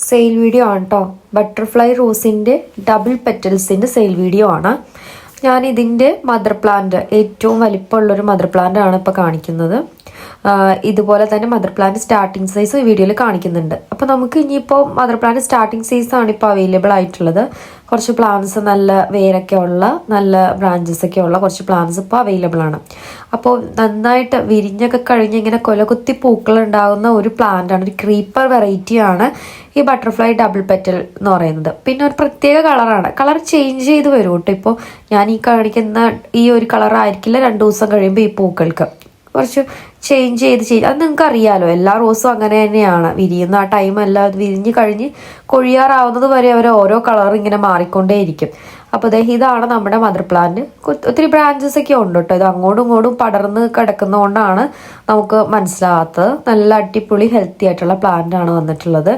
Sale video ആണ് കേട്ടോ. Butterfly റോസിൻ്റെ double പെറ്റൽസിൻ്റെ sale video ആണ്. ഞാൻ ഇതിൻ്റെ മദർ പ്ലാന്റ്, ഏറ്റവും വലിപ്പമുള്ളൊരു മദർ പ്ലാന്റ് ആണ് ഇപ്പോൾ കാണിക്കുന്നത്. ഇതുപോലെ തന്നെ മദർ പ്ലാന്റ് സ്റ്റാർട്ടിങ് സൈസ് വീഡിയോയിൽ കാണിക്കുന്നുണ്ട്. അപ്പോൾ നമുക്ക് ഇനിയിപ്പോൾ മദർ പ്ലാന്റ് സ്റ്റാർട്ടിങ് സൈസാണ് ഇപ്പോൾ അവൈലബിൾ ആയിട്ടുള്ളത്. കുറച്ച് പ്ലാന്റ്സ് നല്ല വേരൊക്കെ ഉള്ള, നല്ല ബ്രാഞ്ചസ് ഒക്കെ ഉള്ള കുറച്ച് പ്ലാന്റ്സ് ഇപ്പോൾ അവൈലബിൾ ആണ്. അപ്പോൾ നന്നായിട്ട് വിരിഞ്ഞൊക്കെ കഴിഞ്ഞ് ഇങ്ങനെ കൊലകുത്തി പൂക്കൾ ഉണ്ടാകുന്ന ഒരു പ്ലാന്റാണ്, ഒരു ക്രീപ്പർ വെറൈറ്റിയാണ് ഈ ബട്ടർഫ്ലൈ ഡബിൾ പെറ്റൽ എന്ന് പറയുന്നത്. പിന്നെ ഒരു പ്രത്യേക കളറാണ്, കളർ ചേഞ്ച് ചെയ്ത് വരും കേട്ടോ. ഇപ്പോൾ ഞാൻ ഈ കാണിക്കുന്ന ഈ ഒരു കളർ ആയിരിക്കില്ല 2 ദിവസം കഴിയുമ്പോൾ ഈ പൂക്കൾക്ക് കുറച്ച് ചേഞ്ച് ചെയ്ത് അത് നിങ്ങൾക്ക് അറിയാലോ. എല്ലാ റോസും അങ്ങനെ തന്നെയാണ്, വിരിയുന്ന ആ ടൈം അല്ല, വിരിഞ്ഞ് കഴിഞ്ഞ് കൊഴിയാറാവുന്നത് വരെ അവർ ഓരോ കളർ ഇങ്ങനെ മാറിക്കൊണ്ടേയിരിക്കും. അപ്പോൾ ഇതാണ് നമ്മുടെ മദർ പ്ലാന്റ്. ഒത്തിരി ബ്രാഞ്ചസ് ഒക്കെ ഉണ്ട് കേട്ടോ. ഇത് അങ്ങോട്ടും ഇങ്ങോട്ടും പടർന്ന് കിടക്കുന്നതുകൊണ്ടാണ് നമുക്ക് മനസ്സിലാകാത്തത്. നല്ല അടിപൊളി ഹെൽത്തി ആയിട്ടുള്ള പ്ലാന്റ് ആണ് വന്നിട്ടുള്ളത്.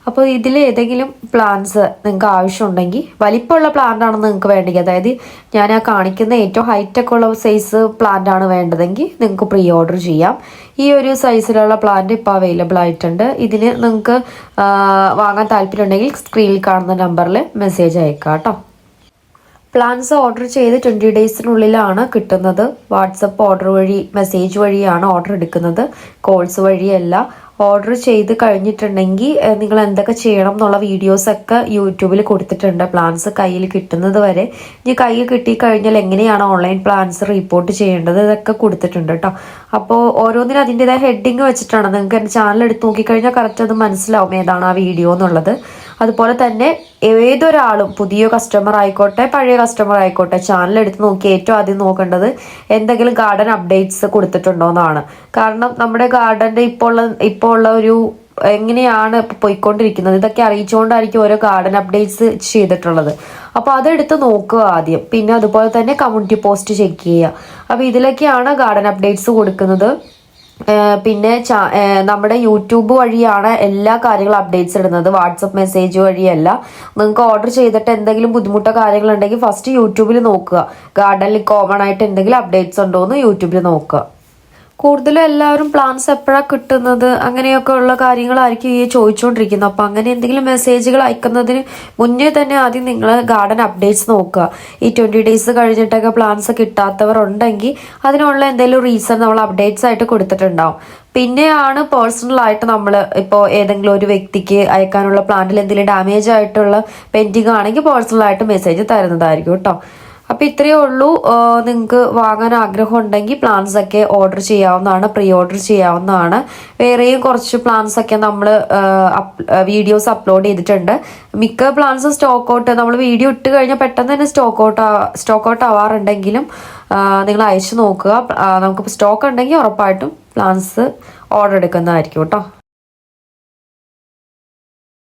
അപ്പോൾ ഇതിൽ ഏതെങ്കിലും പ്ലാന്റ്സ് നിങ്ങൾക്ക് ആവശ്യമുണ്ടെങ്കിൽ, വലിപ്പമുള്ള പ്ലാന്റ് ആണെന്ന് നിങ്ങൾക്ക് വേണ്ടെങ്കിൽ, അതായത് ഞാൻ ആ കാണിക്കുന്ന ഏറ്റവും ഹൈറ്റൊക്കെ ഉള്ള സൈസ് പ്ലാന്റ് ആണ് വേണ്ടതെങ്കിൽ നിങ്ങൾക്ക് പ്രീ ഓർഡർ ചെയ്യാം. ഈ ഒരു സൈസിലുള്ള പ്ലാന്റ് ഇപ്പോൾ അവൈലബിൾ ആയിട്ടുണ്ട്. ഇതിന് നിങ്ങൾക്ക് വാങ്ങാൻ താല്പര്യമുണ്ടെങ്കിൽ സ്ക്രീനിൽ കാണുന്ന നമ്പറിൽ മെസ്സേജ് അയക്കാം കേട്ടോ. പ്ലാൻസ് ഓർഡർ ചെയ്ത് 20 ഡേയ്സിനുള്ളിലാണ് കിട്ടുന്നത്. വാട്സപ്പ് ഓർഡർ വഴി, മെസ്സേജ് വഴിയാണ് ഓർഡർ എടുക്കുന്നത്, കോൾസ് വഴിയല്ല. ഓർഡർ ചെയ്ത് കഴിഞ്ഞിട്ടുണ്ടെങ്കിൽ നിങ്ങൾ എന്തൊക്കെ ചെയ്യണം എന്നുള്ള വീഡിയോസൊക്കെ യൂട്യൂബിൽ കൊടുത്തിട്ടുണ്ട്. പ്ലാൻസ് കയ്യിൽ കിട്ടുന്നത് വരെ. ഇനി കയ്യിൽ കിട്ടിക്കഴിഞ്ഞാൽ എങ്ങനെയാണ് ഓൺലൈൻ പ്ലാൻസ് റിപ്പോർട്ട് ചെയ്യേണ്ടത്, ഇതൊക്കെ കൊടുത്തിട്ടുണ്ട് കേട്ടോ. അപ്പോൾ ഓരോന്നിനും അതിൻ്റെതായ ഹെഡിങ് വെച്ചിട്ടാണ്. നിങ്ങൾക്ക് എൻ്റെ ചാനൽ എടുത്ത് നോക്കിക്കഴിഞ്ഞാൽ കറക്റ്റ് അത് മനസ്സിലാവും ഏതാണ് ആ വീഡിയോ എന്നുള്ളത്. അതുപോലെ തന്നെ ഏതൊരാളും, പുതിയ കസ്റ്റമർ ആയിക്കോട്ടെ പഴയ കസ്റ്റമർ ആയിക്കോട്ടെ, ചാനൽ എടുത്ത് നോക്കി ഏറ്റവും ആദ്യം നോക്കേണ്ടത് എന്തെങ്കിലും ഗാർഡൻ അപ്ഡേറ്റ്സ് കൊടുത്തിട്ടുണ്ടോ എന്നാണ്. കാരണം നമ്മുടെ ഗാർഡൻ്റെ ഇപ്പോൾ ഉള്ള ഒരു എങ്ങനെയാണ് പോയിക്കൊണ്ടിരിക്കുന്നത്, ഇതൊക്കെ അറിയിച്ചുകൊണ്ടായിരിക്കും ഓരോ ഗാർഡൻ അപ്ഡേറ്റ്സ് ചെയ്തിട്ടുള്ളത്. അപ്പോൾ അതെടുത്ത് നോക്കുക ആദ്യം. പിന്നെ അതുപോലെ തന്നെ കമ്മ്യൂണിറ്റി പോസ്റ്റ് ചെക്ക് ചെയ്യുക. അപ്പോൾ ഇതിലൊക്കെയാണ് ഗാർഡൻ അപ്ഡേറ്റ്സ് കൊടുക്കുന്നത്. പിന്നെ നമ്മുടെ യൂട്യൂബ് വഴിയാണ് എല്ലാ കാര്യങ്ങളും അപ്ഡേറ്റ്സ് ഇടുന്നത്, വാട്സപ്പ് മെസ്സേജ് വഴിയല്ല. നിങ്ങൾക്ക് ഓർഡർ ചെയ്തിട്ട് എന്തെങ്കിലും ബുദ്ധിമുട്ടോ കാര്യങ്ങളുണ്ടെങ്കിൽ ഫസ്റ്റ് യൂട്യൂബിൽ നോക്കുക. ഗാർഡനിൽ കോമൺ ആയിട്ട് എന്തെങ്കിലും അപ്ഡേറ്റ്സ് ഉണ്ടോ എന്ന് യൂട്യൂബിൽ നോക്കുക. കൂടുതലും എല്ലാവരും പ്ലാൻസ് എപ്പോഴാണ് കിട്ടുന്നത് അങ്ങനെയൊക്കെ ഉള്ള കാര്യങ്ങളായിരിക്കും ഈ ചോദിച്ചുകൊണ്ടിരിക്കുന്നത്. അപ്പോൾ അങ്ങനെ എന്തെങ്കിലും മെസ്സേജുകൾ അയക്കുന്നതിന് മുന്നേ തന്നെ ആദ്യം നിങ്ങൾ ഗാർഡൻ അപ്ഡേറ്റ്സ് നോക്കുക. ഈ 20 ഡേയ്സ് കഴിഞ്ഞിട്ടൊക്കെ പ്ലാൻസ് കിട്ടാത്തവർ ഉണ്ടെങ്കിൽ അതിനുള്ള എന്തെങ്കിലും റീസൺ നമ്മൾ അപ്ഡേറ്റ്സ് ആയിട്ട് കൊടുത്തിട്ടുണ്ടാവും. പിന്നെയാണ് പേഴ്സണലായിട്ട് നമ്മൾ ഇപ്പോൾ ഏതെങ്കിലും ഒരു വ്യക്തിക്ക് അയക്കാനുള്ള പ്ലാന്റിൽ എന്തെങ്കിലും ഡാമേജ് ആയിട്ടുള്ള പെൻഡിങ് ആണെങ്കിൽ പേഴ്സണലായിട്ട് മെസ്സേജ് തരുന്നതായിരിക്കും കേട്ടോ. അപ്പോൾ ഇത്രയേ ഉള്ളൂ. നിങ്ങൾക്ക് വാങ്ങാൻ ആഗ്രഹം ഉണ്ടെങ്കിൽ പ്ലാൻസ് ഒക്കെ ഓർഡർ ചെയ്യാവുന്നതാണ്, പ്രീ ഓർഡർ ചെയ്യാവുന്നതാണ്. വേറെയും കുറച്ച് പ്ലാൻസ് ഒക്കെ നമ്മൾ വീഡിയോസ് അപ്ലോഡ് ചെയ്തിട്ടുണ്ട്. മിക്ക പ്ലാൻസും സ്റ്റോക്ക് ഔട്ട്, നമ്മൾ വീഡിയോ ഇട്ട് കഴിഞ്ഞാൽ പെട്ടെന്ന് തന്നെ സ്റ്റോക്ക് ഔട്ട് ആവാറുണ്ടെങ്കിലും നിങ്ങൾ അയച്ചു നോക്കുക. നമുക്ക് സ്റ്റോക്ക് ഉണ്ടെങ്കിൽ ഉറപ്പായിട്ടും പ്ലാൻസ് ഓർഡർ എടുക്കുന്നതായിരിക്കും കേട്ടോ.